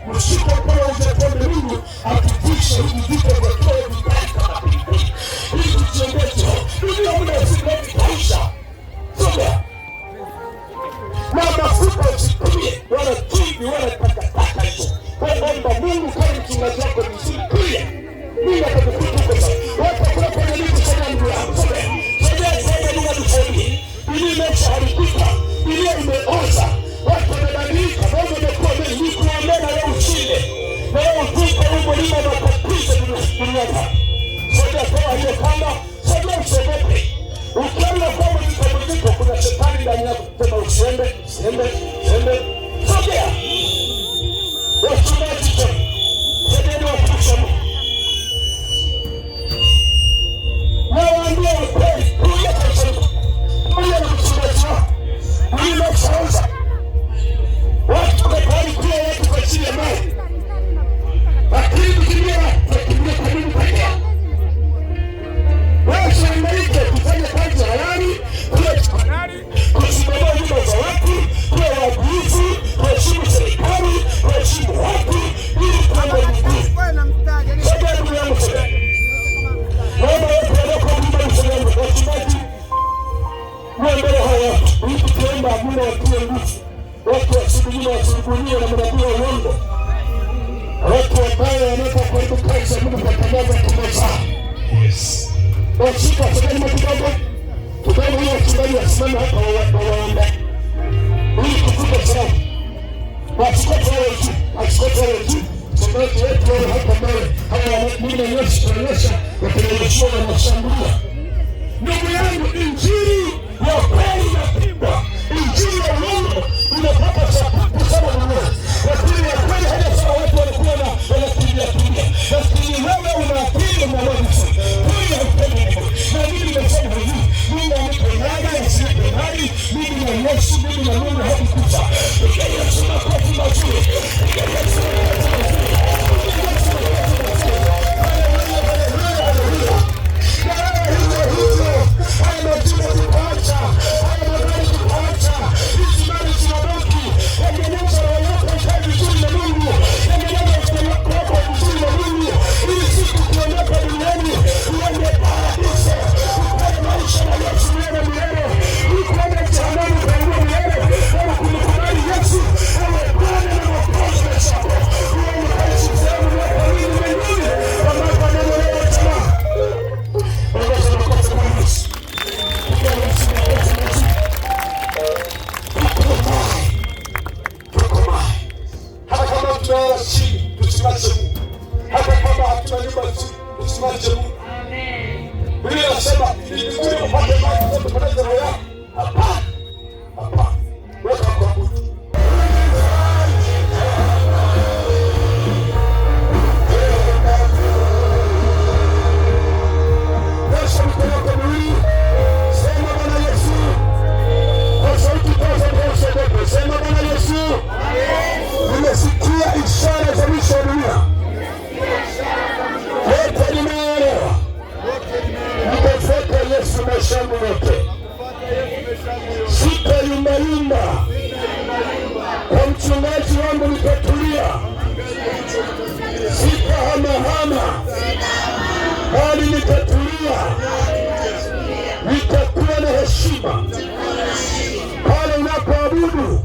Mshike mkono uzekombe Mungu akikisha uvivike vya kile vitaka na pilipili. Ili tujiendecho. Dunia muda usikuleti kaisha. Soga. Na mafuta usitumie. Wala chini wala takataka hizo. Omba Mungu kama mchungaji wako vizuri pia. Mungu atakukuta kwa sababu. Watu kuna kwenye miti sana ndugu yangu. Soga. Soga Mungu atusaidie. Ili imeshaharibika. Ili imeoza. Watu wamebadilika. Mungu amekuwa mengi. Ni kuombea na leo ushinde. Na leo uvuke huu mlima na kupiza duniani. Soga toa hiyo kama. Soga usiogope. Ukiona kwamba mliko kuna shetani ndani yako kusema usiende. Sogea. Wachungaji tena. Sogeni watukufu Mungu. Nawaambia ukweli, kuja kwa Mungu. Kuja na mchungaji wako. Ulimeshaanza. Watu wamekubali kuwa watu kwa chini ya maji. Lakini tukimbia kwa Mungu pekee. Wewe usihangaike kufanya kazi halali, kusimamia nyumba za watu, kuwa waadilifu, kuheshimu serikali, kuheshimu watu, ili kwamba Mungu. Sasa ndugu yangu sasa. Naomba watu walioko nyumba msalama, wachungaji, muombe hawa watu, ili tukiomba Mungu atie nguvu. Watu wasibuni wasibunie na manabii wa uongo. Watu ambao wanaweza kuharibu kazi ya Mungu kwa tangaza kumeza. Yes. Washika sogeni kidogo. Kidogo hiyo wachungaji wasimame hapa waombe. Ili kukuta salamu. Wachukue wale juu. Songozi wetu wale hapa mbele. Hawa Mungu na Yesu tunaonyesha wakionyeshwa na mashambulia. Ndugu yangu, injili ya kweli inapigwa. Injili ya uongo inapata chapupu sana dunia. Lakini ya kweli hata sana watu wanakuwa na wanakimbia. Lakini wewe unaapili mwanadamu. Huyu haupendi Mungu. Na mimi nimesema hivi. Mungu anipendaga asiyependaga. Mimi na Yesu, mimi na Mungu hakukufa. Yesu na kwa mazuri. Yesu na kwa mazuri. Sitayumbayumba. Kwa mchungaji wangu nitatulia. Sitahamahama. Bali nitatulia. Nitakuwa na heshima. Pale unapoabudu,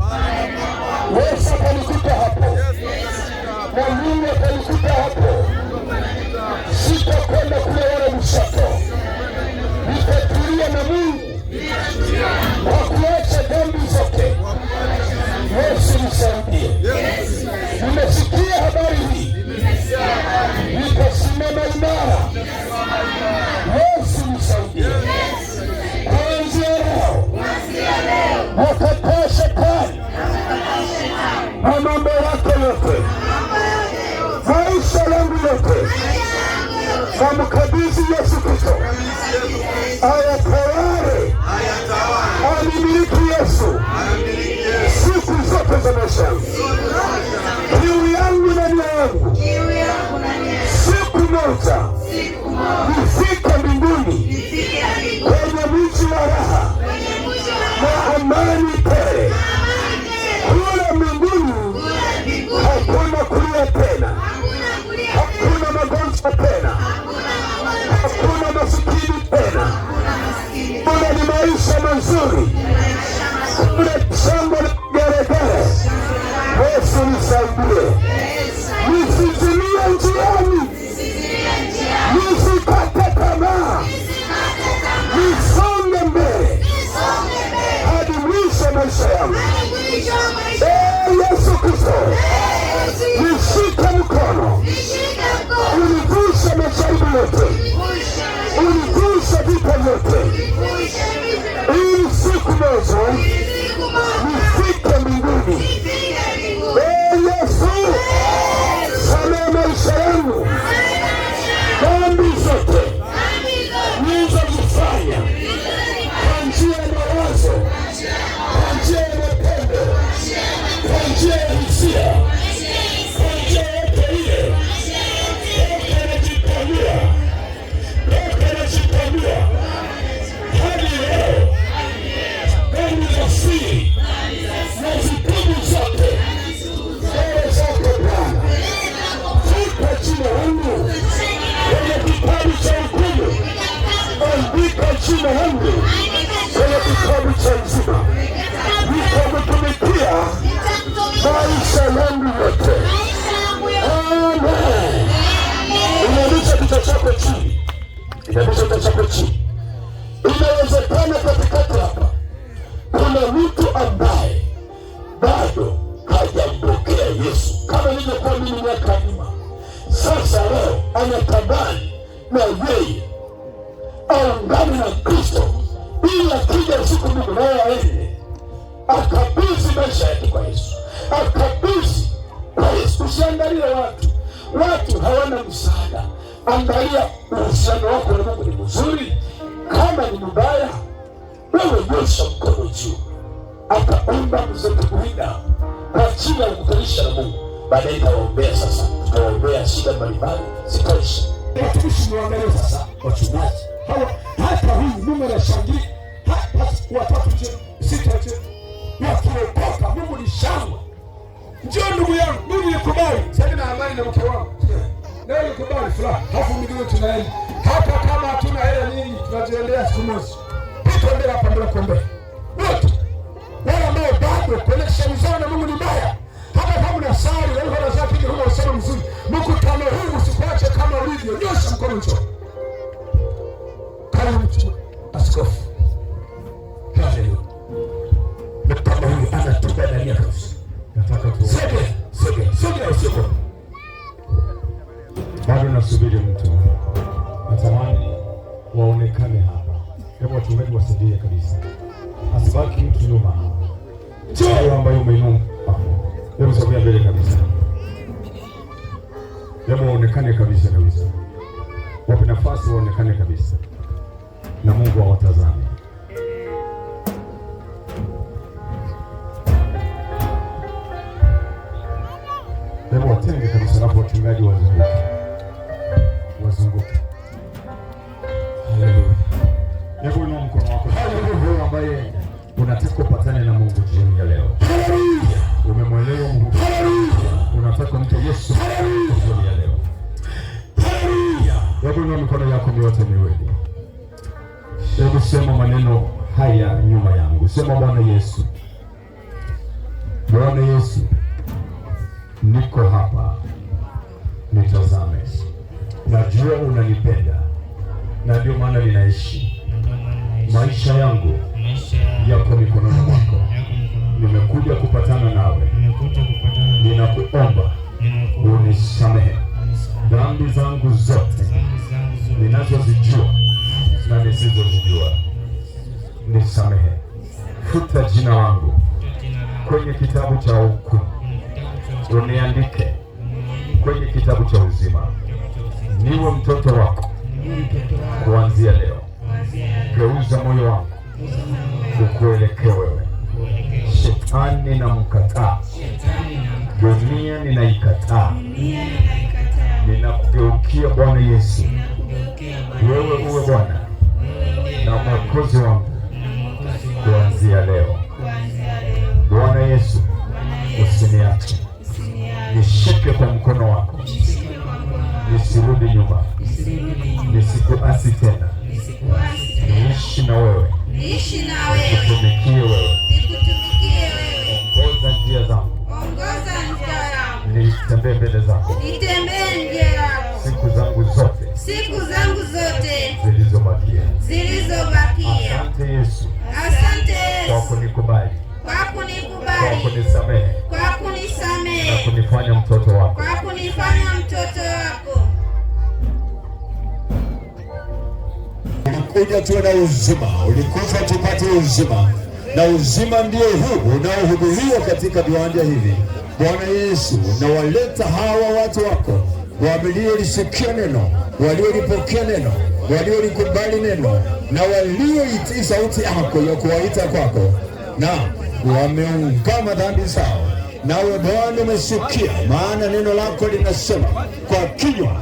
Yesu atanikuta hapo. Na Mungu atanikuta hapo. Sitakwenda kule wala msako. Nitatulia na Mungu. Kwa kuacha dhambi zote. Yesu nisaidie. Nimesikia habari hii. Nitasimama imara. Yesu nisaidie. Kuanzia leo. Nakataa shetani. Na mambo yako yote. Maisha yangu yote. Namkabidhi Yesu Kristo. Ayatawale. Animiliki Yesu. Siku zote za maisha yangu. Kiu yangu na nia yangu. Siku moja. Nifike mbinguni. Kwenye mji wa raha. Na amani tele. Kule mbinguni. Hakuna kulia jina langu kwenye kitabu cha uzima, nitamtumikia maisha yangu yote. Amen. Inamisha kichwa chako chini. Inamisha kichwa chako chini. Inawezekana katikati hapa kuna mtu ambaye bado hajampokea Yesu kama nilivyokuwa mimi miaka nyuma. Sasa leo anatamani na yeye aungane na Kristo ili akija siku Mungu naye aende akabidhi maisha yake kwa Yesu, akabidhi kwa Yesu. Usiangalie watu hawana msaada. Angalia uhusiano wako na Mungu ni mzuri. Kama ni mbaya, wewe nyosha mkono juu, ataomba mzekuina kwa ajili ya kukutanisha na Mungu. Baadaye itawaombea. Sasa tutawaombea shida mbalimbali zitaisha. Watumishi muangalie sasa, wachungaji hawa, hata huyu Mungu anashangilia watatu sita wakiokoka. Mungu ni shangwe. Njoo ndugu yangu, mimi nilikubali sasa na amani na mke wangu. Leo nilikubali furaha, hafu miguu tunaenda. Hata kama hatuna hela nyingi, tunajiendea siku moja. Tuende hapa ndio kuombea. Wote wale ambao bado connection zao na Mungu ni mbaya. Hata kama unasali, wewe unasali kile huo usema mzuri. Mkutano huu usikuache kama ulivyo. Nyosha mkono njoo. Kama mtu askofu. Haleluya. Mkutano huu anatoka ndani ya kanisa. Nataka tu. Sogea usiku. Bado nasubiri mtu. Natamani waonekane hapa. Hebu wachungaji wasaidie kabisa. Asibaki mtu nyuma. Wewe ambaye umeinua hapo. Hebu sogea mbele kabisa. Hebu waonekane kabisa. Wape nafasi waonekane kabisa. Na Mungu awatazame. Hebu watenge kabisa na wachungaji wazunguke. Haleluya. Hebu inua mkono wako. Haleluya. Ambaye unataka kupatana na Mungu jioni ya leo. Haleluya. Umemwelewa Mungu. Haleluya. Unataka mtu Yesu jioni ya leo. Haleluya. Hebu inua mikono yako yote miwili. Hebu sema maneno haya nyuma yangu. Sema Bwana Yesu. Bwana Yesu. Niko hapa. Nitazame. Najua unanipenda. Na ndio maana ninaishi. Maisha yangu yako mikononi mwako. Nimekuja kupatana nawe. Ninakuomba unisamehe dhambi zangu zote ninazozijua na nisizozijua. Nisamehe. Futa jina langu kwenye kitabu cha hukumu. Uniandike kwenye kitabu cha uzima. Niwe mtoto wako kuanzia leo. Geuza moyo wangu ukuelekee wewe. Shetani na mkataa, dunia ninaikataa. Ninakugeukia Bwana Yesu. Wewe uwe Bwana na Mwokozi wangu kuanzia leo. Bwana Yesu, usiniache. Nishike kwa mkono wako. Nisirudi nyuma. Nisikuasi tena. Niishi na wewe. Nikutumikie wewe. Ongoza njia zangu. Nitembee mbele zako. Siku zangu zote. Zilizobakia. Asante Yesu. Kwa kunikubali. Kwa kunisamehe. Na kunifanya mtoto wako. Ulikuja tuwe na uzima, ulikufa tupate uzima, na uzima ndio huu unaohubiriwa katika viwanja hivi. Bwana Yesu, na waleta hawa watu wako waliolisikia neno, waliolipokea neno, waliolikubali neno, na walioitii sauti yako ya kuwaita kwako, na wameungama dhambi zao. Nawe Bwana umesikia, maana neno lako linasema kwa kinywa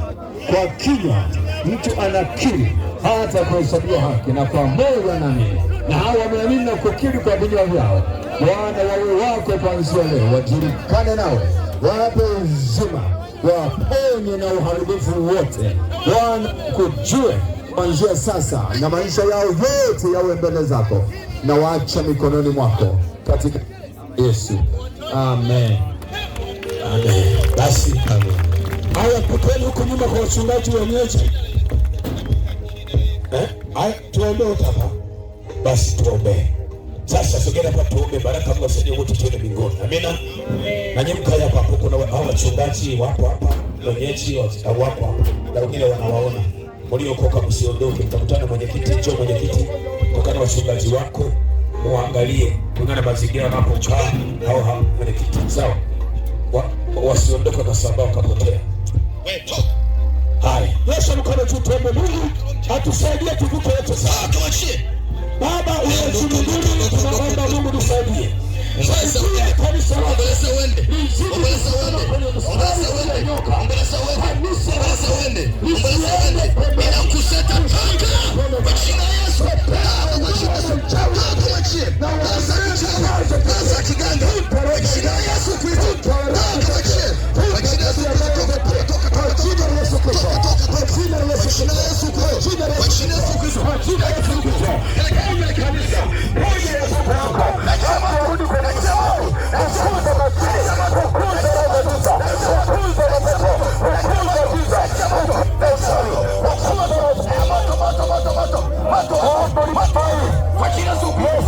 mtu anakiri hata kuhesabiwa haki, na kwa moyo wanaamini, na hao wameamini na kukiri kwa vinywa vyao. Bwana, wawe wako kuanzia leo, wajulikane nawe, wape uzima, waponye na uharibifu wote. Bwana, kujue kuanzia sasa na maisha yao yote yawe mbele zako na waacha mikononi mwako katika Yesu. Amen. Amen. Basi amen. Haya, poteni huko nyuma kwa wachungaji wenyeji. Haya, tuombe hapa. Basi tuombe. Sasa sogea hapa tuombe baraka Mungu asaidie wote tuende mbinguni. Amina. Na nyemka hapa hapo kuna wachungaji wapo hapa, wenyeji wapo hapa. Na wengine wanawaona. Mliokoka msiondoke, mtakutana mwenyekiti, njoo mwenyekiti. Kokana wachungaji wako, muangalie kulingana na mazingira wanapokaa au mwenyekiti. Sawa? Wasiondoke kwa sababu wakapotea. Haya, Yesu mkono juu tuombe Mungu atusaidie tuvuke yote. Sawa, tuachie. Baba uliye mbinguni, tunaomba Mungu tusaidie. Kanisa wende. Inakuseta panga kwa jina la Yesu. Kwa jina la Yesu. Tuachie. Sasa kiganga. Kwa jina la Yesu Kristo. Tuachie. Kwa jina la Yesu toka. Kwa jina la Yesu Kristo. Kwa jina la Yesu Kristo. Kwa jina la Yesu Kristo. Kwa jina la Yesu Kristo. Kanisa. Moja ya kutoka. Na kama urudi kwa chao. Na kuza majina. Kuza kabisa. Kuza kabisa. Kuza kabisa. Kwa jina la Yesu Kristo.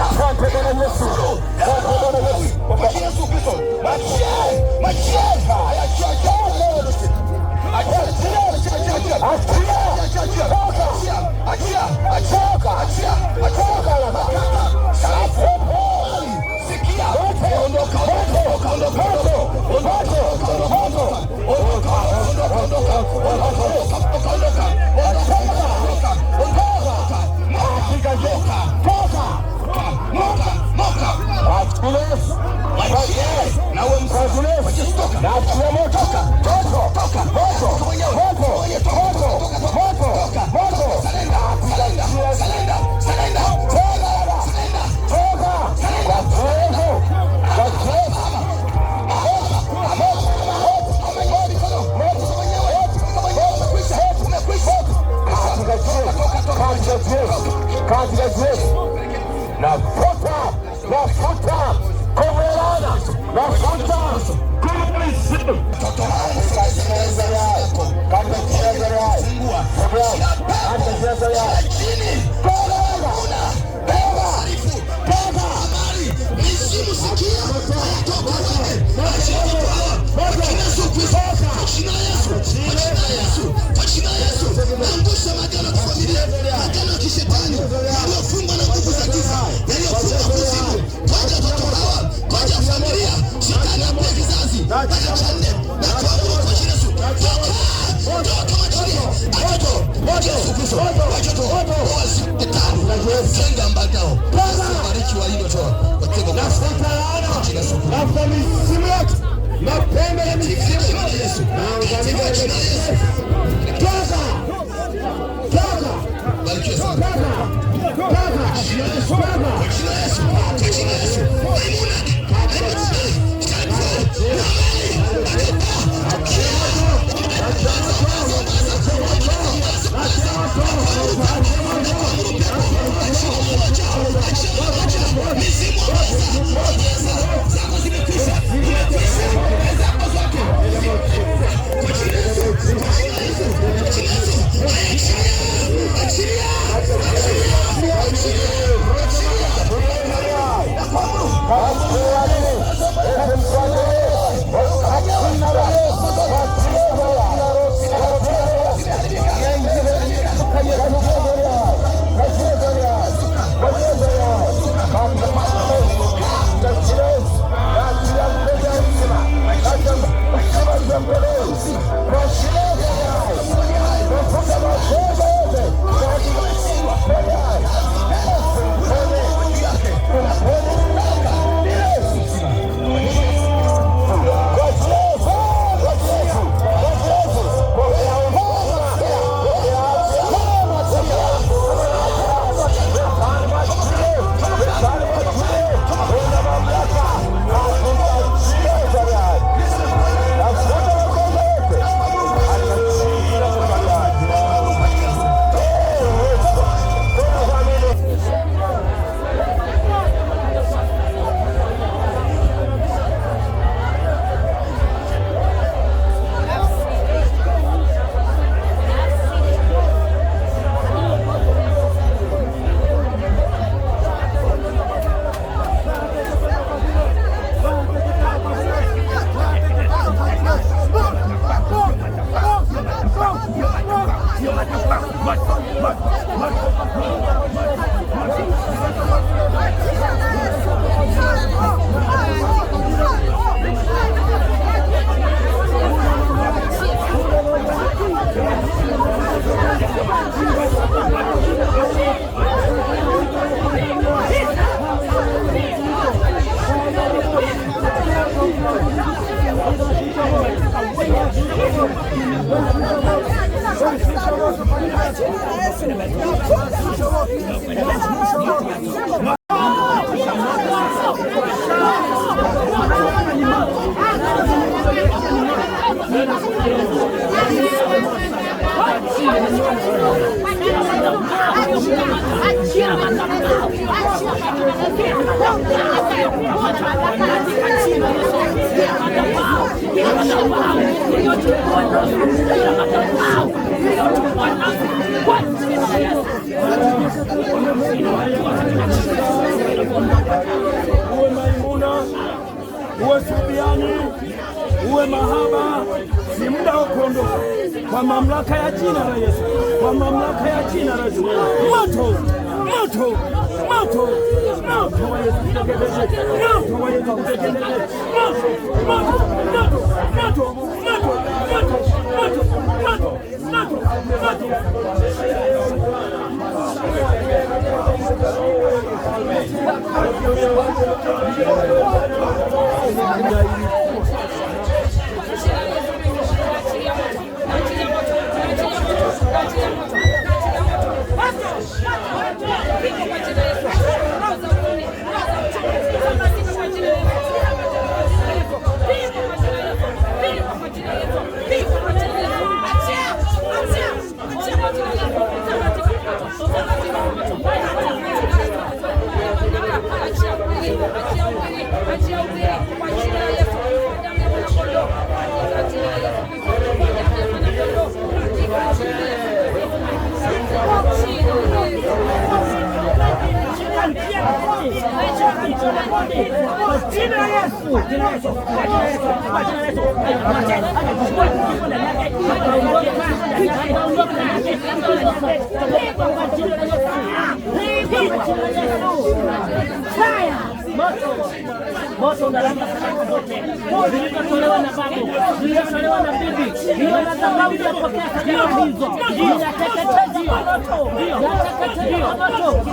Asante Bwana Yesu. Kwa jina la Yesu Kristo. Uwe Maimuna, uwe Subiani, uwe Mahaba, ni muda wa kuondoka kwa mamlaka ya jina la Yesu, kwa mamlaka ya jina la Yesu. Moto, moto, moto, moto wa Yesu kuteketeze, moto wa Yesu kuteketeze, moto, moto, moto, moto, moto, moto, moto, moto, moto, moto. Moto unalamba sadaka zote zilizotolewa na babu, zilizotolewa na bibi, hiyo madhabahu inapokea sadaka hizo, inateketezwa moto, inateketezwa moto.